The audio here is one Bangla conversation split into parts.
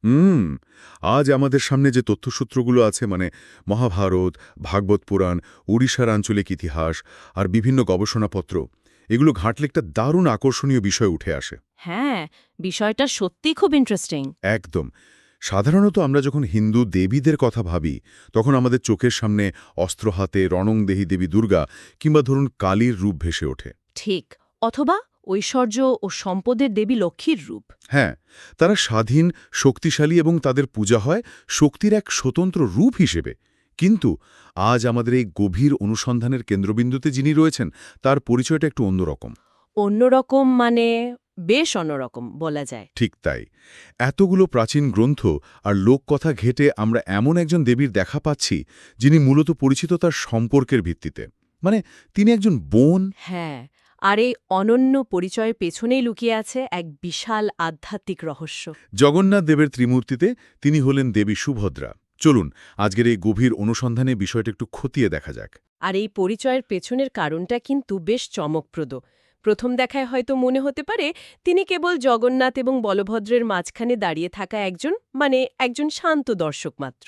হুম আজ আমাদের সামনে যে তথ্যসূত্রগুলো আছে মানে মহাভারত, ভাগবত পুরাণ, ওড়িশার আঞ্চলিক ইতিহাস আর বিভিন্ন গবেষণাপত্র, এগুলো ঘাঁটলে একটা দারুণ আকর্ষণীয় বিষয় উঠে আসে। হ্যাঁ, বিষয়টা সত্যিই খুব ইন্টারেস্টিং। একদম। সাধারণত আমরা যখন হিন্দু দেবীদের কথা ভাবি, তখন আমাদের চোখের সামনে অস্ত্র হাতে রণংদেহী দেবী দুর্গা কিংবা ধরুন কালীর রূপ ভেসে ওঠে। ঠিক। অথবা ঐশ্বর্য ও সম্পদের দেবী লক্ষ্মীর রূপ। হ্যাঁ, তারা স্বাধীন, শক্তিশালী এবং তাদের পূজা হয় শক্তির এক স্বতন্ত্র রূপ হিসেবে। কিন্তু আজ আমাদের এই গভীর অনুসন্ধানের কেন্দ্রবিন্দুতে যিনি রয়েছেন, তার পরিচয়টা একটু অন্যরকম। অন্যরকম মানে বেশ অন্যরকম বলা যায়। ঠিক তাই। এতগুলো প্রাচীন গ্রন্থ আর লোককথা ঘেঁটে আমরা এমন একজন দেবীর দেখা পাচ্ছি, যিনি মূলত পরিচিত তার সম্পর্কের ভিত্তিতে। মানে তিনি একজন বোন। হ্যাঁ, আর এই অনন্য পরিচয়ের পেছনেই লুকিয়ে আছে এক বিশাল আধ্যাত্মিক রহস্য। জগন্নাথ দেবের ত্রিমূর্তিতে তিনি হলেন দেবী সুভদ্রা। চলুন আজকের এই গভীর অনুসন্ধানে বিষয়টা একটু খতিয়ে দেখা যাক। আর এই পরিচয়ের পেছনের কারণটা কিন্তু বেশ চমকপ্রদ। প্রথম দেখায় হয়তো মনে হতে পারে তিনি কেবল জগন্নাথ এবং বলভদ্রের মাঝখানে দাঁড়িয়ে থাকা একজন শান্ত দর্শক মাত্র।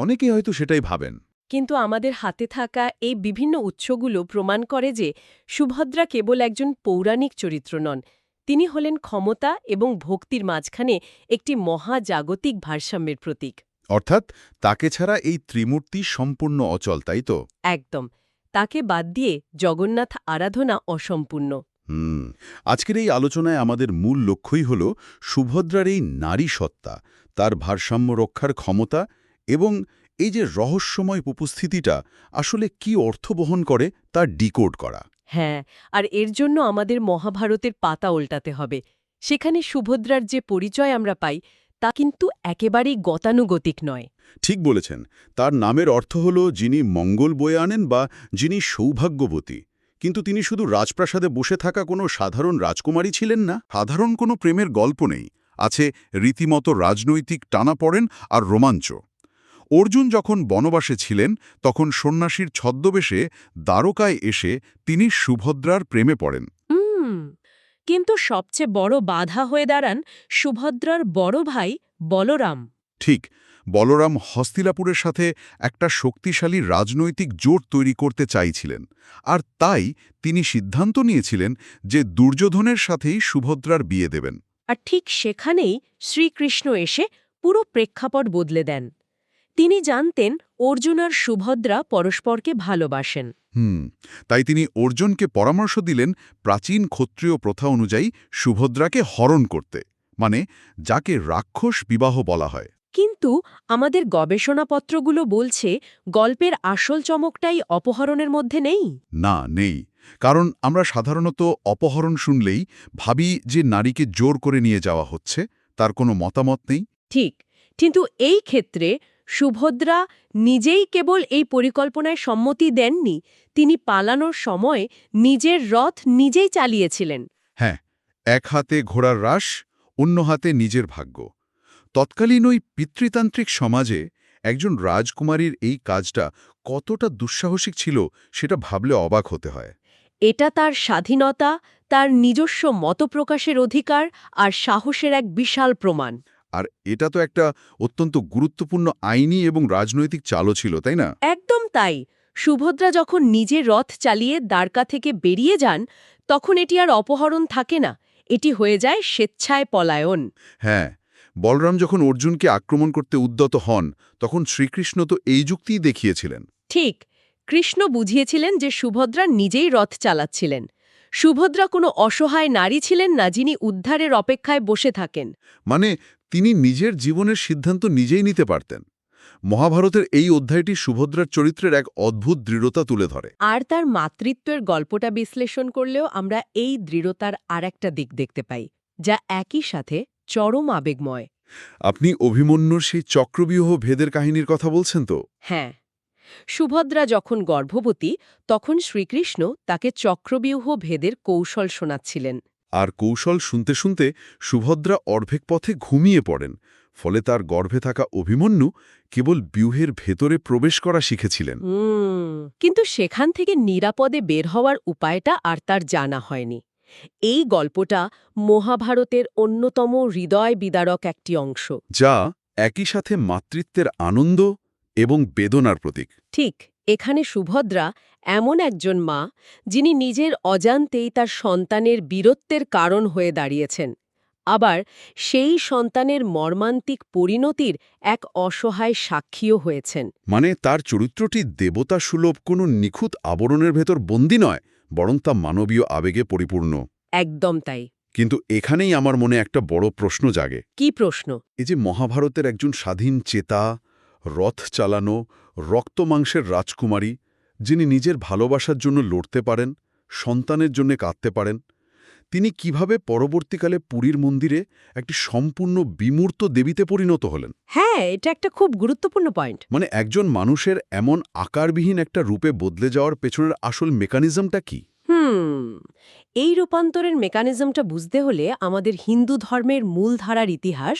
অনেকেই হয়তো সেটাই ভাবেন। কিন্তু আমাদের হাতে থাকা এই বিভিন্ন উৎসগুলো প্রমাণ করে যে সুভদ্রা কেবল একজন পৌরাণিক চরিত্র নন, তিনি হলেন ক্ষমতা এবং ভক্তির মাঝখানে একটি মহাজাগতিক ভারসাম্যের প্রতীক। অর্থাৎ তাকে ছাড়া এই ত্রিমূর্তি সম্পূর্ণ অচল, তাই তো? একদম। তাকে বাদ দিয়ে জগন্নাথ আরাধনা অসম্পূর্ণ। হুম আজকের এই আলোচনায় আমাদের মূল লক্ষ্যই হল সুভদ্রার এই নারী সত্তা, তার ভারসাম্য রক্ষার ক্ষমতা এবং এই যে রহস্যময় উপস্থিতিটা আসলে কি অর্থ বহন করে তা ডিকোড করা। হ্যাঁ, আর এর জন্য আমাদের মহাভারতের পাতা উল্টাতে হবে। সেখানে সুভদ্রার যে পরিচয় আমরা পাই তা কিন্তু একেবারেই গতানুগতিক নয়। ঠিক বলেছেন। তার নামের অর্থ হল যিনি মঙ্গল বয়ে আনেন বা যিনি সৌভাগ্যবতী। কিন্তু তিনি শুধু রাজপ্রাসাদে বসে থাকা কোনো সাধারণ রাজকুমারী ছিলেন না। সাধারণ কোনো প্রেমের গল্প নেই, আছে রীতিমতো রাজনৈতিক টানাপড়েন আর রোমাঞ্চ। অর্জুন যখন বনবাসে ছিলেন তখন সন্ন্যাসীর ছদ্মবেশে দ্বারকায় এসে তিনি সুভদ্রার প্রেমে পড়েন। হুম, কিন্তু সবচেয়ে বড় বাধা হয়ে দাঁড়ান সুভদ্রার বড় ভাই বলরাম। ঠিক, বলরাম হস্তিলাপুরের সাথে একটা শক্তিশালী রাজনৈতিক জোট তৈরি করতে চাইছিলেন, আর তাই তিনি সিদ্ধান্ত নিয়েছিলেন যে দুর্যোধনের সাথেই সুভদ্রার বিয়ে দেবেন। আর ঠিক সেখানেই শ্রীকৃষ্ণ এসে পুরো প্রেক্ষাপট বদলে দেন। তিনি জানতেন অর্জুন আর সুভদ্রা পরস্পরকে ভালোবাসেন। হুম তাই তিনি অর্জুনকে পরামর্শ দিলেন প্রাচীন ক্ষত্রিয় প্রথা অনুযায়ী সুভদ্রাকে হরণ করতে, মানে যাকে রাক্ষস বিবাহ বলা হয়। কিন্তু আমাদের গবেষণাপত্রগুলো বলছে গল্পের আসল চমকটাই অপহরণের মধ্যে নেই। না, নেই। কারণ আমরা সাধারণত অপহরণ শুনলেই ভাবি যে নারীকে জোর করে নিয়ে যাওয়া হচ্ছে, তার কোনো মতামত নেই। ঠিক, কিন্তু এই ক্ষেত্রে সুভদ্রা নিজেই কেবল এই পরিকল্পনায় সম্মতি দেননি, তিনি পালানোর সময় নিজের রথ নিজেই চালিয়েছিলেন। হ্যাঁ, এক হাতে ঘোড়ার রাশ, অন্য হাতে নিজের ভাগ্য। তৎকালীন ওই পিতৃতান্ত্রিক সমাজে একজন রাজকুমারীর এই কাজটা কতটা দুঃসাহসিক ছিল সেটা ভাবলে অবাক হতে হয়। এটা তার স্বাধীনতা, তার নিজস্ব মতপ্রকাশের অধিকার আর সাহসের এক বিশাল প্রমাণ। আর এটা তো একটা অত্যন্ত গুরুত্বপূর্ণ আইনি এবং রাজনৈতিক চালও ছিল, তাই না? একদম তাই। সুভদ্রা যখন নিজের রথ চালিয়ে দ্বারকা থেকে বেরিয়ে যান, তখন এটি আর অপহরণ থাকে না, এটি হয়ে যায় স্বেচ্ছায় পলায়ন। হ্যাঁ, বলরাম যখন অর্জুনকে আক্রমণ করতে উদ্যত হন তখন শ্রীকৃষ্ণ তো এই যুক্তিই দেখিয়েছিলেন। ঠিক, কৃষ্ণ বুঝিয়েছিলেন যে সুভদ্রা নিজেই রথ চালাচ্ছিলেন। সুভদ্রা কোনো অসহায় নারী ছিলেন না যিনি উদ্ধারের অপেক্ষায় বসে থাকেন। মানে তিনি নিজের জীবনের সিদ্ধান্ত নিজেই নিতে পারতেন। মহাভারতের এই অধ্যায়টি সুভদ্রার চরিত্রের এক অদ্ভুত দৃঢ়তা তুলে ধরে। আর তার মাতৃত্বের গল্পটা বিশ্লেষণ করলেও আমরা এই দৃঢ়তার আরেকটা দিক দেখতে পাই, যা একই সাথে চরম আবেগময়। আপনি অভিমন্যুর সেই চক্রব্যূহ ভেদের কাহিনীর কথা বলছেন তো? হ্যাঁ, সুভদ্রা যখন গর্ভবতী তখন শ্রীকৃষ্ণ তাকে চক্রব্যূহ ভেদের কৌশল শোনাচ্ছিলেন। আর কৌশল শুনতে শুনতে সুভদ্রা অর্ধেক পথে ঘুমিয়ে পড়েন। ফলে তার গর্ভে থাকা অভিমন্যু কেবল ব্যূহের ভেতরে প্রবেশ করা শিখেছিলেন। কিন্তু সেখান থেকে নিরাপদে বের হওয়ার উপায়টা আর তার জানা হয়নি। এই গল্পটা মহাভারতের অন্যতম হৃদয় বিদারক একটি অংশ। যা একই সাথে মাতৃত্বের আনন্দ এবং বেদনার প্রতীক। ঠিক, এখানে সুভদ্রা এমন একজন মা যিনি নিজের অজান্তেই তার সন্তানের বীরত্বের কারণ হয়ে দাঁড়িয়েছেন, আবার সেই সন্তানের মর্মান্তিক পরিণতির এক অসহায় সাক্ষীও হয়েছেন। মানে তার চরিত্রটি দেবতা সুলভ কোনো নিখুঁত আবরণের ভেতর বন্দী নয়, বরং তা মানবীয় আবেগে পরিপূর্ণ। একদম তাই। কিন্তু এখানেই আমার মনে একটা বড় প্রশ্ন জাগে। কি প্রশ্ন? এই যে মহাভারতের একজন স্বাধীন চেতা, রথ চালানো, রক্তমাংসের রাজকুমারী, যিনি নিজের ভালোবাসার জন্য লড়তে পারেন, সন্তানের জন্য কাঁদতে পারেন, তিনি কিভাবে পরবর্তীকালে পুরীর মন্দিরে একটি সম্পূর্ণ বিমূর্ত দেবীতে পরিণত হলেন? হ্যাঁ, এটা একটা খুব গুরুত্বপূর্ণ পয়েন্ট। মানে একজন মানুষের এমন আকারবিহীন একটা রূপে বদলে যাওয়ার পেছনের আসল মেকানিজমটা কি? এই রূপান্তরের মেকানিজমটা বুঝতে হলে আমাদের হিন্দু ধর্মের মূলধারার ইতিহাস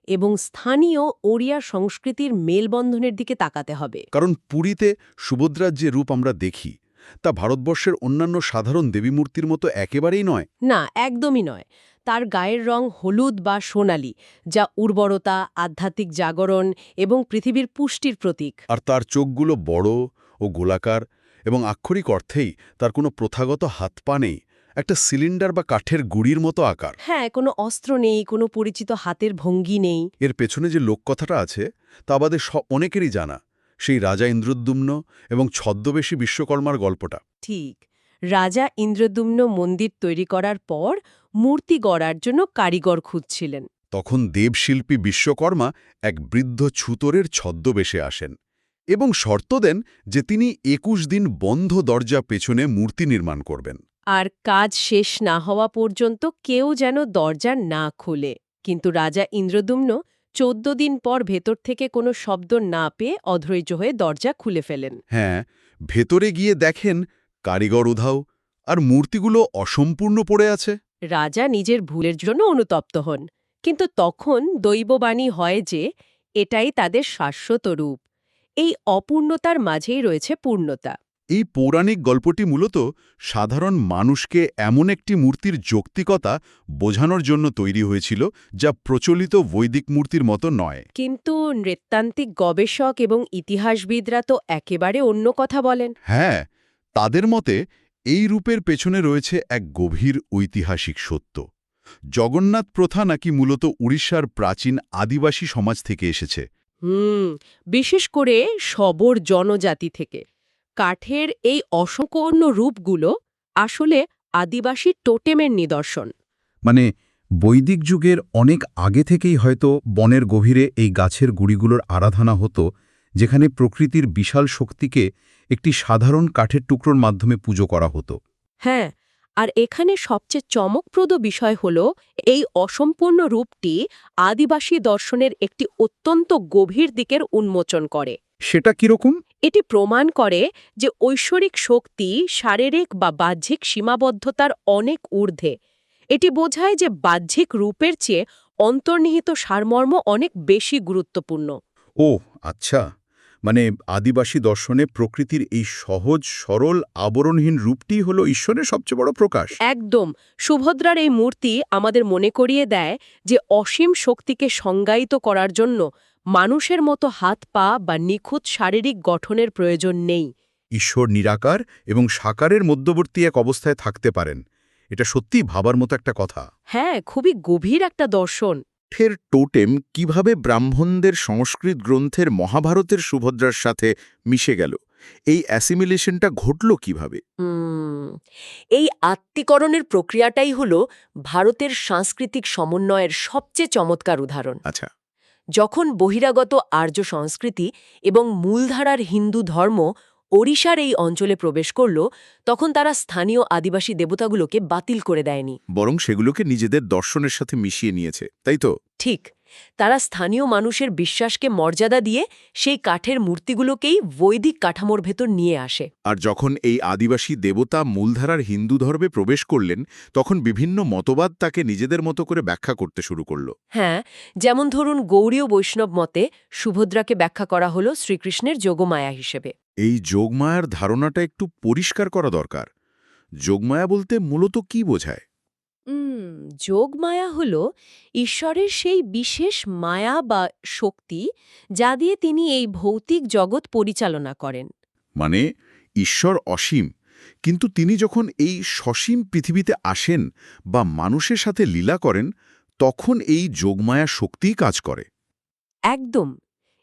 এবং স্থানীয় ওড়িয়া সংস্কৃতির মেলবন্ধনের দিকে তাকাতে হবে। কারণ পুরীতে সুভদ্রার যে রূপ আমরা দেখি, তা ভারতবর্ষের অন্যান্য সাধারণ দেবীমূর্তির মতো একেবারেই নয়। না, একদমই নয়। তার গায়ের রং হলুদ বা সোনালি, যা উর্বরতা, আধ্যাত্মিক জাগরণ এবং পৃথিবীর পুষ্টির প্রতীক। আর তার চোখগুলো বড় ও গোলাকার, এবং আক্ষরিক অর্থেই তার কোনো প্রথাগত হাত পা নেই, একটা সিলিন্ডার বা কাঠের গুঁড়ির মতো আকার। হ্যাঁ, কোনো অস্ত্র নেই, কোনো পরিচিত হাতের ভঙ্গি নেই। এর পেছনে যে লোককথাটা আছে তা বাদে অনেকেরই জানা, সেই রাজা ইন্দ্রদ্যুম্ন এবং ছদ্মবেশী বিশ্বকর্মার গল্পটা। ঠিক, রাজা ইন্দ্রদ্যুম্ন মন্দির তৈরি করার পর মূর্তি গড়ার জন্য কারিগর খুঁজছিলেন। তখন দেবশিল্পী বিশ্বকর্মা এক বৃদ্ধ ছুতরের ছদ্মবেশে আসেন এবং শর্ত দেন যে তিনি ২১ দিন বন্ধ দরজা পেছনে মূর্তি নির্মাণ করবেন। আর কাজ শেষ না হওয়া পর্যন্ত কেউ যেন দরজা না খোলে। কিন্তু রাজা ইন্দ্রদ্যুম্ন ১৪ দিন পর ভেতর থেকে কোনো শব্দ না পেয়ে অধৈর্য হয়ে দরজা খুলে ফেলেন। হ্যাঁ, ভেতরে গিয়ে দেখেন কারিগর উধাও, আর মূর্তিগুলো অসম্পূর্ণ পড়ে আছে। রাজা নিজের ভুলের জন্য অনুতপ্ত হন, কিন্তু তখন দৈববাণী হয় যে এটাই তাদের শাশ্বত রূপ। এই অপূর্ণতার মাঝেই রয়েছে পূর্ণতা। এই পৌরাণিক গল্পটি মূলত সাধারণ মানুষকে এমন একটি মূর্তির যৌক্তিকতা বোঝানোর জন্য তৈরি হয়েছিল যা প্রচলিত বৈদিক মূর্তির মতো নয়। কিন্তু নৃতান্ত্রিক গবেষক এবং ইতিহাসবিদরা তো একেবারে অন্য কথা বলেন। হ্যাঁ, তাদের মতে এই রূপের পেছনে রয়েছে এক গভীর ঐতিহাসিক সত্য। জগন্নাথ প্রথা নাকি মূলত উড়িষ্যার প্রাচীন আদিবাসী সমাজ থেকে এসেছে। বিশেষ করে শবর জনজাতি থেকে। কাঠের এই অসংকীর্ণ রূপগুলো আসলে আদিবাসী টোটেমের নিদর্শন। মানে বৈদিক যুগের অনেক আগে থেকেই হয়তো বনের গভীরে এই গাছের গুড়িগুলোর আরাধনা হতো, যেখানে প্রকৃতির বিশাল শক্তিকে একটি সাধারণ কাঠের টুকরোর মাধ্যমে পুজো করা হতো। হ্যাঁ, আর এখানে সবচেয়ে চমকপ্রদ বিষয় হল এই অসম্পূর্ণ রূপটি আদিবাসী দর্শনের একটি অত্যন্ত গভীর দিকের উন্মোচন করে। সেটা কিরকম? এটি প্রমাণ করে যে ঐশ্বরিক শক্তি শারীরিক বা বাহ্যিক সীমাবদ্ধতার অনেক ঊর্ধ্বে। এটি বোঝায় যে বাহ্যিক রূপের চেয়ে অন্তর্নিহিত সারমর্ম অনেক বেশি গুরুত্বপূর্ণ। ও আচ্ছা, মানে আদিবাসী দর্শনে প্রকৃতির এই সহজ সরল আবরণহীন রূপটি হলো ঈশ্বরের সবচেয়ে বড় প্রকাশ। একদম, সুভদ্রার এই মূর্তি আমাদের মনে করিয়ে দেয় যে অসীম শক্তিকে সংজ্ঞায়িত করার জন্য মানুষের মতো হাত পা বা নিখুঁত শারীরিক গঠনের প্রয়োজন নেই। ঈশ্বর নিরাকার এবং সাকারের মধ্যবর্তী এক অবস্থায় থাকতে পারেন। এটা সত্যিই ভাবার মতো একটা কথা। হ্যাঁ, খুবই গভীর একটা দর্শন। কাঠের টোটেম কিভাবে ব্রাহ্মণদের সংস্কৃত গ্রন্থের মহাভারতের সুভদ্রার সাথে মিশে গেল? এই অ্যাসিমিলেশনটা ঘটল কিভাবে? এই আত্মীকরণের প্রক্রিয়াটাই হল ভারতের সাংস্কৃতিক সমন্বয়ের সবচেয়ে চমৎকার উদাহরণ। আচ্ছা, যখন বহিরাগত আর্য সংস্কৃতি এবং মূলধারার হিন্দু ধর্ম ওড়িশার এই অঞ্চলে প্রবেশ করল, তখন তারা স্থানীয় আদিবাসী দেবতাগুলোকে বাতিল করে দেয়নি। বরং সেগুলোকে নিজেদের দর্শনের সাথে মিশিয়ে নিয়েছে, তাই তো? ঠিক, তারা স্থানীয় মানুষের বিশ্বাসকে মর্যাদা দিয়ে সেই কাঠের মূর্তিগুলোকেই বৈদিক কাঠামোর ভেতর নিয়ে আসে। আর যখন এই আদিবাসী দেবতা মূলধারার হিন্দু ধর্মে প্রবেশ করলেন, তখন বিভিন্ন মতবাদ তাকে নিজেদের মতো করে ব্যাখ্যা করতে শুরু করল। হ্যাঁ, যেমন ধরুন গৌড়ীয় বৈষ্ণব মতে সুভদ্রাকে ব্যাখ্যা করা হল শ্রীকৃষ্ণের যোগমায়া হিসেবে। এই যোগমায়ার ধারণাটা একটু পরিষ্কার করা দরকার। যোগমায়া বলতে মূলত কি বোঝায়? যোগমায়া হল ঈশ্বরের সেই বিশেষ মায়া বা শক্তি যা দিয়ে তিনি এই ভৌতিক জগৎ পরিচালনা করেন। মানে ঈশ্বর অসীম, কিন্তু তিনি যখন এই সসীম পৃথিবীতে আসেন বা মানুষের সাথে লীলা করেন, তখন এই যোগমায়া শক্তিই কাজ করে। একদম।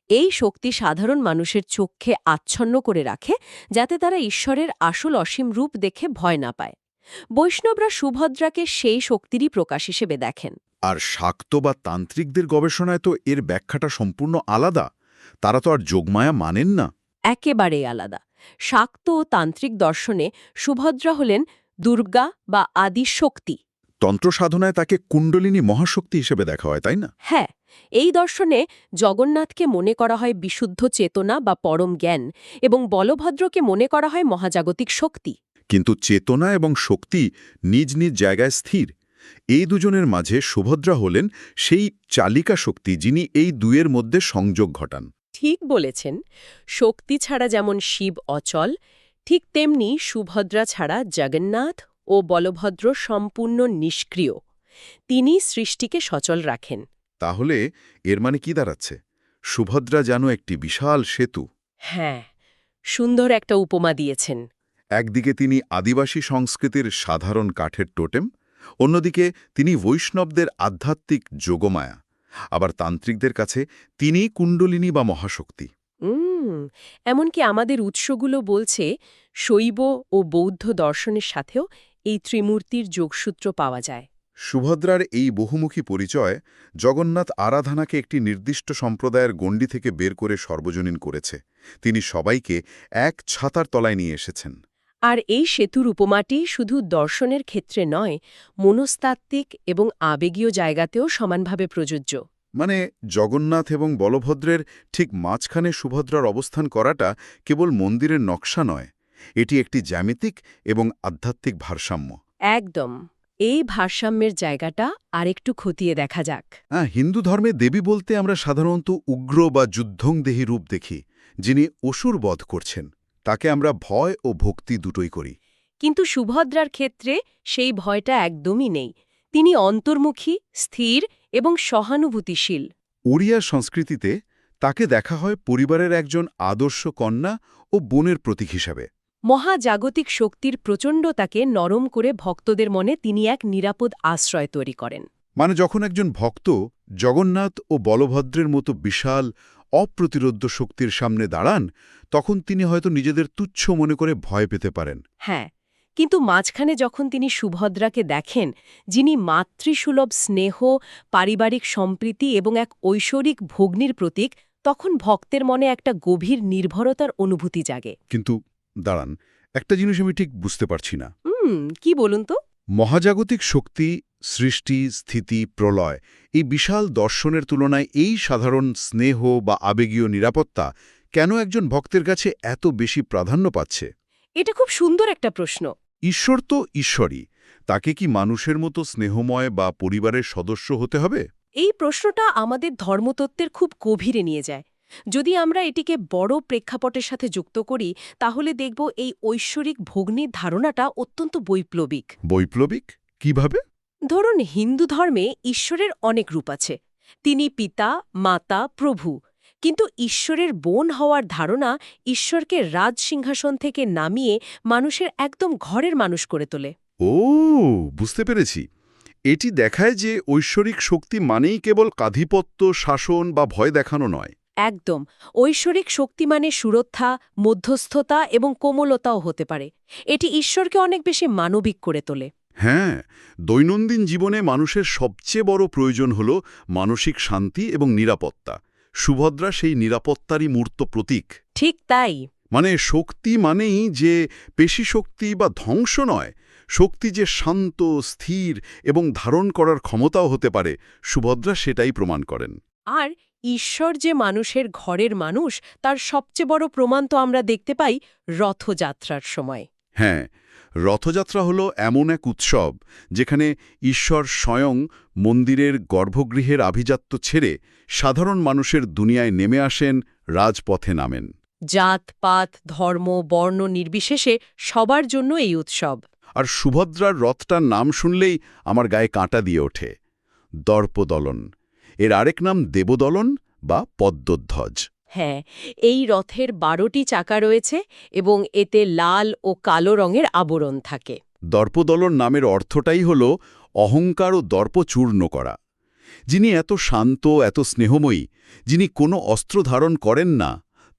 এই শক্তি সাধারণ মানুষের চোখকে আচ্ছন্ন করে রাখে, যাতে তারা ঈশ্বরের আসল অসীম রূপ দেখে ভয় না পায়। বৈষ্ণবরা সুভদ্রাকে সেই শক্তিরই প্রকাশ হিসেবে দেখেন। আর শাক্ত বা তান্ত্রিকদের গবেষণায় তো এর ব্যাখ্যাটা সম্পূর্ণ আলাদা। তারা তো আর যোগমায়া মানেন না। একেবারেই আলাদা। শাক্ত ও তান্ত্রিক দর্শনে সুভদ্রা হলেন দুর্গা বা আদি শক্তি। তন্ত্র সাধনায় তাকে কুণ্ডলিনী মহাশক্তি হিসেবে দেখা হয়, তাই না? হ্যাঁ, এই দর্শনে জগন্নাথকে মনে করা হয় বিশুদ্ধ চেতনা বা পরম জ্ঞান, এবং বলভদ্রকে মনে করা হয় মহাজাগতিক শক্তি। কিন্তু চেতনা এবং শক্তি নিজ নিজ জায়গায় স্থির। এই দুজনের মাঝে সুভদ্রা হলেন সেই চালিকা শক্তি, যিনি এই দুয়ের মধ্যে সংযোগ ঘটান। ঠিক বলেছেন। শক্তি ছাড়া যেমন শিব অচল, ঠিক তেমনি সুভদ্রা ছাড়া জগন্নাথ ও বলভদ্র সম্পূর্ণ নিষ্ক্রিয়। তিনি সৃষ্টিকে সচল রাখেন। তাহলে এর মানে কি দাঁড়াচ্ছে? সুভদ্রা যেন একটি বিশাল সেতু। হ্যাঁ, সুন্দর একটা উপমা দিয়েছেন। একদিকে তিনি আদিবাসী সংস্কৃতির সাধারণ কাঠের টোটেম, অন্যদিকে তিনি বৈষ্ণবদের আধ্যাত্মিক যোগমায়া, আবার তান্ত্রিকদের কাছে তিনি কুণ্ডলিনী বা মহাশক্তি। এমনকি আমাদের উৎসগুলো বলছে শৈব ও বৌদ্ধ দর্শনের সাথেও এই ত্রিমূর্তির যোগসূত্র পাওয়া যায়। সুভদ্রার এই বহুমুখী পরিচয় জগন্নাথ আরাধনাকে একটি নির্দিষ্ট সম্প্রদায়ের গণ্ডি থেকে বের করে সর্বজনীন করেছে। তিনি সবাইকে এক ছাতার তলায় নিয়ে এসেছেন। আর এই সেতুর উপমাটি শুধু দর্শনের ক্ষেত্রে নয়, মনস্তাত্ত্বিক এবং আবেগীয় জায়গাতেও সমানভাবে প্রযোজ্য। মানে জগন্নাথ এবং বলভদ্রের ঠিক মাঝখানে সুভদ্রার অবস্থান করাটা কেবল মন্দিরের নকশা নয়, এটি একটি জ্যামিতিক এবং আধ্যাত্মিক ভারসাম্য। একদম। এই ভারসাম্যের জায়গাটা আরেকটু খতিয়ে দেখা যাক। হিন্দু ধর্মে দেবী বলতে আমরা সাধারণত উগ্র বা যুদ্ধংদেহী রূপ দেখি, যিনি অসুর বধ করছেন। তাকে আমরা ভয় ও ভক্তি দুটোই করি। কিন্তু সুভদ্রার ক্ষেত্রে সেই ভয়টা একদমই নেই। তিনি অন্তর্মুখী, স্থির এবং সহানুভূতিশীল। ওড়িয়া সংস্কৃতিতে তাকে দেখা হয় পরিবারের একজন আদর্শ কন্যা ও বোনের প্রতীক হিসাবে। মহাজাগতিক শক্তির প্রচণ্ডতাকে নরম করে ভক্তদের মনে তিনি এক নিরাপদ আশ্রয় তৈরি করেন। মানে যখন একজন ভক্ত জগন্নাথ ও বলভদ্রের মতো বিশাল অপ্রতিরোধ্য শক্তির সামনে দাঁড়ান, তখন তিনি হয়তো নিজেদের তুচ্ছ মনে করে ভয় পেতে পারেন। হ্যাঁ, কিন্তু মাঝখানে যখন তিনি সুভদ্রাকে দেখেন, যিনি মাতৃসুলভ স্নেহ, পারিবারিক সম্প্রীতি এবং এক ঐশ্বরিক ভগ্নির প্রতীক, তখন ভক্তের মনে একটা গভীর নির্ভরতার অনুভূতি জাগে। কিন্তু দাঁড়ান, একটা জিনিস আমি ঠিক বুঝতে পারছি না। কি বলুন তো? মহাজাগতিক শক্তি, সৃষ্টি, স্থিতি, প্রলয়, এই বিশাল দর্শনের তুলনায় এই সাধারণ স্নেহ বা আবেগীয় নিরাপত্তা কেন একজন ভক্তের কাছে এত বেশি প্রাধান্য পাচ্ছে? এটা খুব সুন্দর একটা প্রশ্ন। ঈশ্বর তো ঈশ্বরই, তাকে কি মানুষের মতো স্নেহময় বা পরিবারের সদস্য হতে হবে? এই প্রশ্নটা আমাদের ধর্মতত্ত্বের খুব গভীরে নিয়ে যায়। যদি আমরা এটিকে বড় প্রেক্ষাপটের সাথে যুক্ত করি, তাহলে দেখব এই ঐশ্বরিক ভগ্নির ধারণাটা অত্যন্ত বৈপ্লবিক। বৈপ্লবিক কিভাবে? ধরুন, হিন্দু ধর্মে ঈশ্বরের অনেক রূপ আছে। তিনি পিতা, মাতা, প্রভু। কিন্তু ঈশ্বরের বোন হওয়ার ধারণা ঈশ্বরকে রাজসিংহাসন থেকে নামিয়ে মানুষের একদম ঘরের মানুষ করে তোলে। ও, বুঝতে পেরেছি। এটি দেখায় যে ঐশ্বরিক শক্তি মানেই কেবল আধিপত্য, শাসন বা ভয় দেখানো নয়। একদম। ঐশ্বরিক শক্তি মানে সুরক্ষা, মধ্যস্থতা এবং কোমলতাও হতে পারে। এটি ঈশ্বরকে অনেক বেশি মানবিক করে তোলে। হ্যাঁ, দৈনন্দিন জীবনে মানুষের সবচেয়ে বড় প্রয়োজন হল মানসিক শান্তি এবং নিরাপত্তা। সুভদ্রা সেই নিরাপত্তারই মূর্ত প্রতীক। ঠিক তাই। মানে শক্তি মানেই যে পেশি শক্তি বা ধ্বংস নয়, শক্তি যে শান্ত, স্থির এবং ধারণ করার ক্ষমতাও হতে পারে, সুভদ্রা সেটাই প্রমাণ করেন। আর ঈশ্বর যে মানুষের ঘরের মানুষ, তার সবচেয়ে বড় প্রমাণ তো আমরা দেখতে পাই রথযাত্রার সময়। হ্যাঁ, রথযাত্রা হলো এমন এক উৎসব যেখানে ঈশ্বর স্বয়ং মন্দিরের গর্ভগৃহের আভিজাত্য ছেড়ে সাধারণ মানুষের দুনিয়ায় নেমে আসেন, রাজপথে নামেন। জাত, পাত, ধর্ম, বর্ণ নির্বিশেষে সবার জন্য এই উৎসব। আর সুভদ্রার রথটার নাম শুনলেই আমার গায়ে কাঁটা দিয়ে ওঠে। দর্পদলন। এর আরেক নাম দেবদলন বা পদ্মধ্বজ। হ্যাঁ, এই রথের 12টি চাকা রয়েছে এবং এতে লাল ও কালো রঙের আবরণ থাকে। দর্পদলন নামের অর্থটাই হল অহংকার ও দর্প চূর্ণ করা। যিনি এত শান্ত, এত স্নেহময়ী, যিনি কোনো অস্ত্র ধারণ করেন না,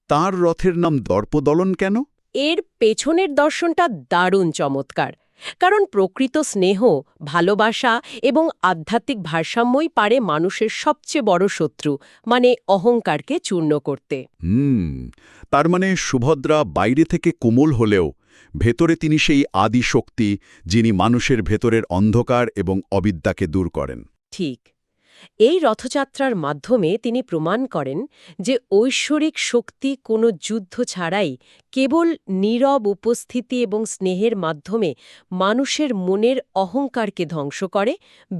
তাঁর রথের নাম দর্পদলন কেন? এর পেছনের দর্শনটা দারুণ চমৎকার, কারণ প্রকৃত স্নেহ, ভালোবাসা এবং আধ্যাত্মিক ভারসাম্যই পারে মানুষের সবচেয়ে বড় শত্রু, মানে অহংকারকে চূর্ণ করতে। তার মানে সুভদ্রা বাইরে থেকে কোমল হলেও ভেতরে তিনি সেই আদি শক্তি, যিনি মানুষের ভেতরের অন্ধকার এবং অবিদ্যাকে দূর করেন। ঠিক। এই রথযাত্রার মাধ্যমে তিনি প্রমাণ করেন যে ঐশ্বরিক শক্তি কোনো যুদ্ধ ছাড়াই কেবল নীরব উপস্থিতি এবং স্নেহের মাধ্যমে মানুষের মনের অহংকারকে ধ্বংস করে,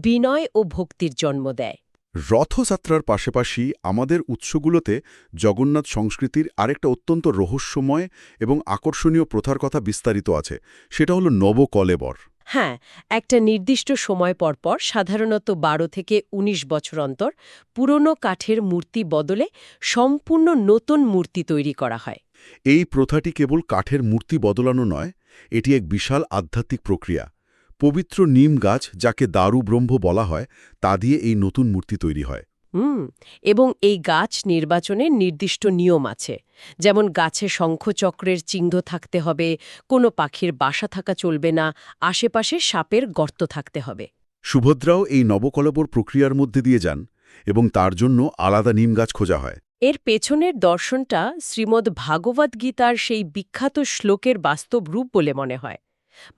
বিনয় ও ভক্তির জন্ম দেয়। রথযাত্রার পাশাপাশি আমাদের উৎসগুলোতে জগন্নাথ সংস্কৃতির আরেকটা অত্যন্ত রহস্যময় এবং আকর্ষণীয় প্রথার কথা বিস্তারিত আছে, সেটা হলো নবকলেবর। হ্যাঁ, একটা নির্দিষ্ট সময় পরপর, সাধারণত 12 থেকে 19 বছর অন্তর, পুরনো কাঠের মূর্তি বদলে সম্পূর্ণ নতুন মূর্তি তৈরি করা হয়। এই প্রথাটি কেবল কাঠের মূর্তি বদলানো নয়, এটি এক বিশাল আধ্যাত্মিক প্রক্রিয়া। পবিত্র নিম গাছ, যাকে দারু ব্রহ্ম বলা হয়, তা দিয়ে এই নতুন মূর্তি তৈরি হয়। এবং এই গাছ নির্বাচনের নির্দিষ্ট নিয়ম আছে, যেমন গাছে শঙ্খচক্রের চিহ্ন থাকতে হবে, কোনো পাখির বাসা থাকা চলবে না, আশেপাশে সাপের গর্ত থাকতে হবে। সুভদ্রাও এই নবকলেবর প্রক্রিয়ার মধ্যে দিয়ে যান এবং তার জন্য আলাদা নিম গাছ খোঁজা হয়। এর পেছনের দর্শনটা শ্রীমদ্ ভাগবত গীতার সেই বিখ্যাত শ্লোকের বাস্তব রূপ বলে মনে হয়।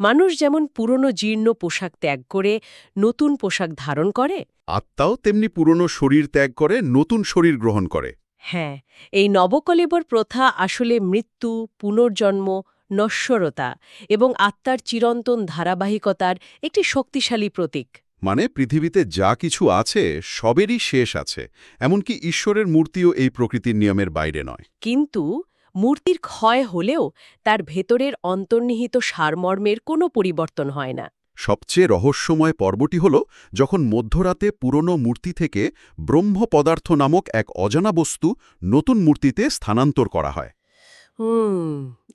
মানুষ যেমন পুরনো জীর্ণ পোশাক ত্যাগ করে নতুন পোশাক ধারণ করে, আত্মাও তেমনি পুরনো শরীর ত্যাগ করে নতুন শরীর গ্রহণ করে। হ্যাঁ, এই নবকলেবর প্রথা আসলে মৃত্যু, পুনর্জন্ম, নশ্বরতা এবং আত্মার চিরন্তন ধারাবাহিকতার একটি শক্তিশালী প্রতীক। মানে পৃথিবীতে যা কিছু আছে সবেরই শেষ আছে, এমনকি ঈশ্বরের মূর্তিও এই প্রকৃতির নিয়মের বাইরে নয়। কিন্তু মূর্তির ক্ষয় হলেও তার ভেতরের অন্তর্নিহিত সারমর্মের কোনো পরিবর্তন হয় না। সবচেয়ে রহস্যময় পর্বটি হল যখন মধ্যরাতে পুরনো মূর্তি থেকে ব্রহ্ম পদার্থ নামক এক অজানা বস্তু নতুন মূর্তিতে স্থানান্তর করা হয়।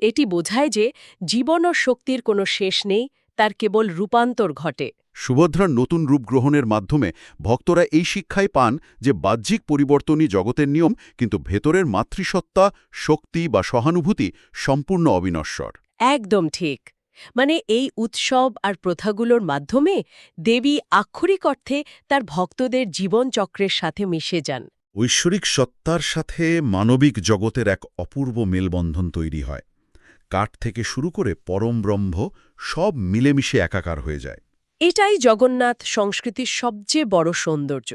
এটি বোঝায় যে জীবন ও শক্তির কোনো শেষ নেই, তার কেবল রূপান্তর ঘটে। সুভদ্রার নতুন রূপ গ্রহণের মাধ্যমে ভক্তরা এই শিক্ষাই পান যে বাহ্যিক পরিবর্তনই জগতের নিয়ম, কিন্তু ভেতরের মাতৃসত্তা, শক্তি বা সহানুভূতি সম্পূর্ণ অবিনশ্বর। একদম ঠিক। মানে এই উৎসব আর প্রথাগুলোর মাধ্যমে দেবী আক্ষরিক অর্থে তার ভক্তদের জীবনচক্রের সাথে মিশে যান। ঐশ্বরিক সত্তার সাথে মানবিক জগতের এক অপূর্ব মেলবন্ধন তৈরি হয়। কাঠ থেকে শুরু করে পরম ব্রহ্ম সব মিলেমিশে একাকার হয়ে যায়। এটাই জগন্নাথ সংস্কৃতির সবচেয়ে বড় সৌন্দর্য।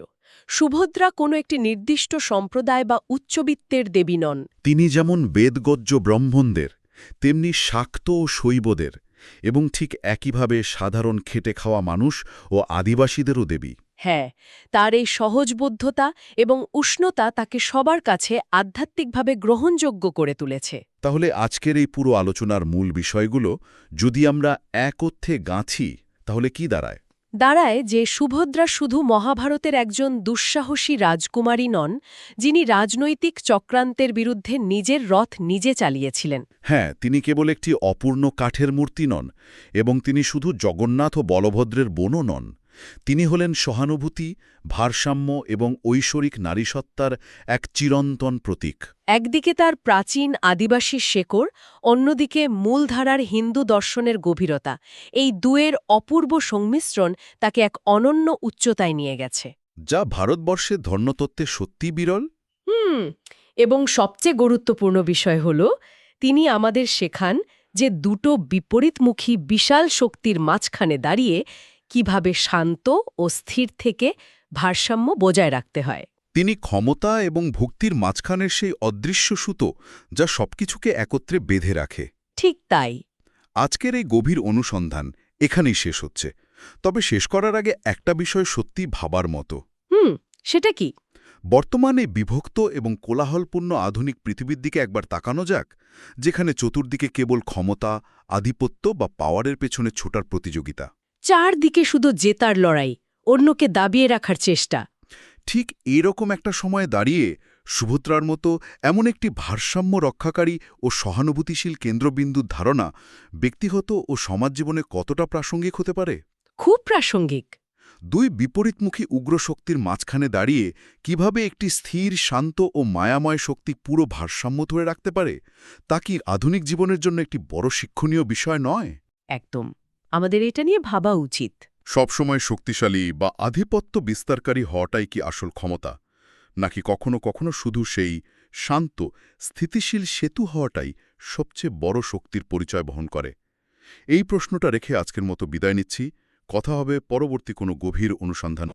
সুভদ্রা কোনো একটি নির্দিষ্ট সম্প্রদায় বা উচ্চবিত্তের দেবী নন। তিনি যেমন বেদগজ্য ব্রাহ্মণদের, তেমনি শাক্ত ও শৈবদের, এবং ঠিক একইভাবে সাধারণ খেটে খাওয়া মানুষ ও আদিবাসীদেরও দেবী। হ্যাঁ, তার এই সহজবোধ্যতা এবং উষ্ণতা তাকে সবার কাছে আধ্যাত্মিকভাবে গ্রহণযোগ্য করে তুলেছে। তাহলে আজকের এই পুরো আলোচনার মূল বিষয়গুলো যদি আমরা একত্রে গাঁথি, তাহলে কি দাঁড়ায়? দাঁড়ায় যে সুভদ্রা শুধু মহাভারতের একজন দুঃসাহসী রাজকুমারী নন, যিনি রাজনৈতিক চক্রান্তের বিরুদ্ধে নিজের রথ নিজে চালিয়েছিলেন। হ্যাঁ, তিনি কেবল একটি অপূর্ণ কাঠের মূর্তি নন, এবং তিনি শুধু জগন্নাথ ও বলভদ্রের বোনও নন। তিনি হলেন সহানুভূতি, ভারসাম্য এবং ঐশ্বরিক নারীসত্তার এক চিরন্তন প্রতীক। একদিকে তার প্রাচীন আদিবাসী শেকড়, অন্যদিকে মূলধারার হিন্দু দর্শনের গভীরতা, এই দুয়ের অপূর্ব সংমিশ্রণ তাকে এক অনন্য উচ্চতায় নিয়ে গেছে, যা ভারতবর্ষের ধর্মতত্ত্বে সত্যি বিরল। এবং সবচেয়ে গুরুত্বপূর্ণ বিষয় হল তিনি আমাদের শেখান যে দুটো বিপরীতমুখী বিশাল শক্তির মাঝখানে দাঁড়িয়ে কিভাবে শান্ত ও স্থির থেকে ভারসাম্য বজায় রাখতে হয়। তিনি ক্ষমতা এবং ভক্তির মাঝখানের সেই অদৃশ্য সুতো, যা সবকিছুকে একত্রে বেঁধে রাখে। ঠিক তাই। আজকের এই গভীর অনুসন্ধান এখানেই শেষ হচ্ছে, তবে শেষ করার আগে একটা বিষয় সত্যি ভাবার মতো। সেটা কি? বর্তমানে বিভক্ত এবং কোলাহলপূর্ণ আধুনিক পৃথিবীর দিকে একবার তাকানো যাক, যেখানে চতুর্দিকে কেবল ক্ষমতা, আধিপত্য বা পাওয়ারের পেছনে ছোটার প্রতিযোগিতা। চারদিকে শুধু জেতার লড়াই, অন্যকে দাবিয়ে রাখার চেষ্টা। ঠিক এরকম একটা সময়ে দাঁড়িয়ে সুভদ্রার মতো এমন একটি ভারসাম্য রক্ষাকারী ও সহানুভূতিশীল কেন্দ্রবিন্দুর ধারণা ব্যক্তিগত ও সমাজ জীবনে কতটা প্রাসঙ্গিক হতে পারে? খুব প্রাসঙ্গিক। দুই বিপরীতমুখী উগ্র শক্তির মাঝখানে দাঁড়িয়ে কিভাবে একটি স্থির, শান্ত ও মায়াময় শক্তি পুরো ভারসাম্য ধরে রাখতে পারে, তা কি আধুনিক জীবনের জন্য একটি বড় শিক্ষণীয় বিষয় নয়? একদম, আমাদের এটা নিয়ে ভাবা উচিত। সবসময় শক্তিশালী বা আধিপত্য বিস্তারকারী হওয়াটাই কি আসল ক্ষমতা, নাকি কখনো কখনো শুধু সেই শান্ত, স্থিতিশীল সেতু হওয়াটাই সবচেয়ে বড় শক্তির পরিচয় বহন করে? এই প্রশ্নটা রেখে আজকের মতো বিদায় নিচ্ছি। কথা হবে পরবর্তী কোনো গভীর অনুসন্ধান।